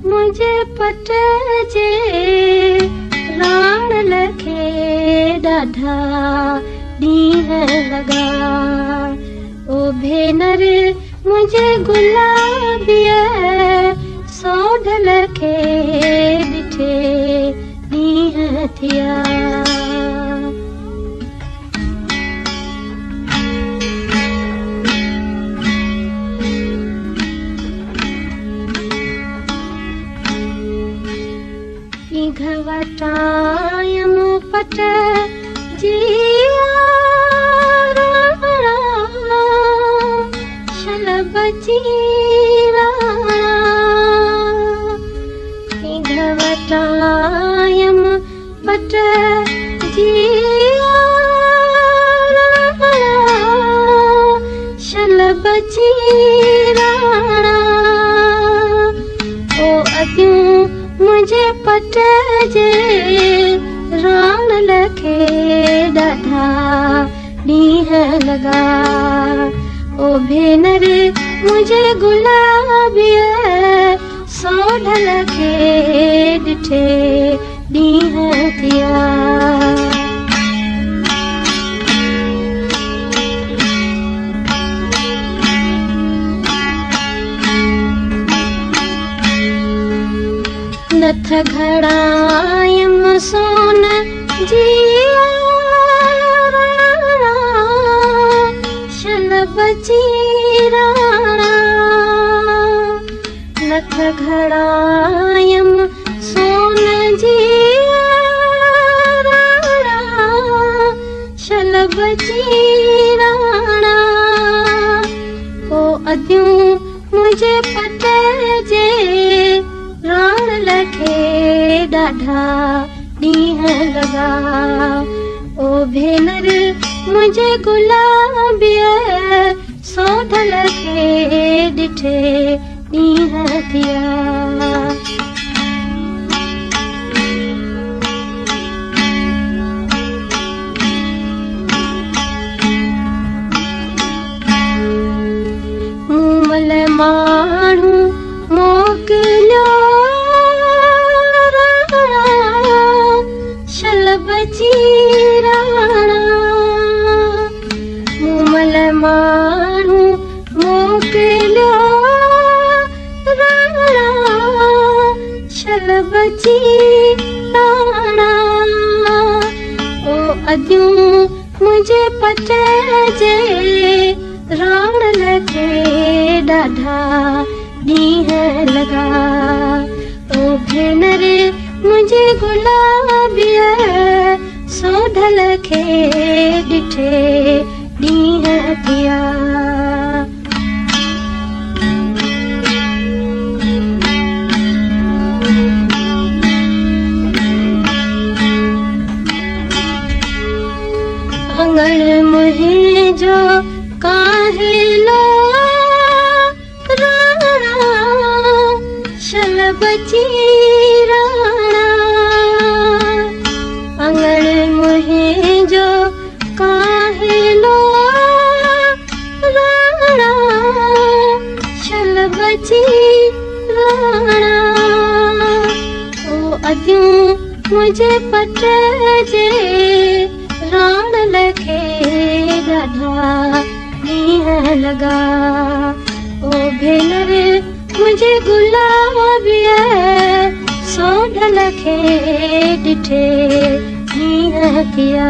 मुझे पट जे राण लखे ॾाढा ॾींहं लॻा। ओ भेनर मुझे गुलाबीअ सोढ लखे ॾिठे ॾींहं थिया। घवटायम पट जिया राणा शलभ चीराणा। घवटायम पट जिया राणा शलभ चीराणा। ओ अदियूं मुझे पट जे राण लखे ॾाढा ॾींहं लॻा। ओ भेनर मुझे गुलाबीअ सोढ लखे ॾिठे ॾींहं थिया। नथ घड़ायम सोन जिया राणा शलभ चीराणा। नथ घड़ायम सोन जिया राणा शलभ चीराणा। ओ अदियूं मुझे पट जे राण लखे ॾाढा ॾींहं लॻा। ओ भेनर मुझे गुलाबीअ सोढ लखे ॾिठे ॾींहं थिया। मूमल माण्हू मोकिलियो शलभ चीराणा। मूमल माण्हू मोकिलियो राणा शलभ चीराणा। ओ अदियूं मुझे पट जे राण लखे ॾाढा ॾींहं लॻा। ओ भेनर मुझे गुलाबीअ सोढ लखे ॾिठे ॾींहं थिया। अंगण मुंहिंजो काहेलो राणा शलभ चीराणा। अंगण मुंहिंजो काहेलो राणा शलभ चीराणा। ओ अदियूं मुझे पट जे राण लखे ॾाढा ॾींहं लॻा। ओ भेनर मुझे गुलाबीअ सोढ लखे ॾिठे ॾींहं थिया।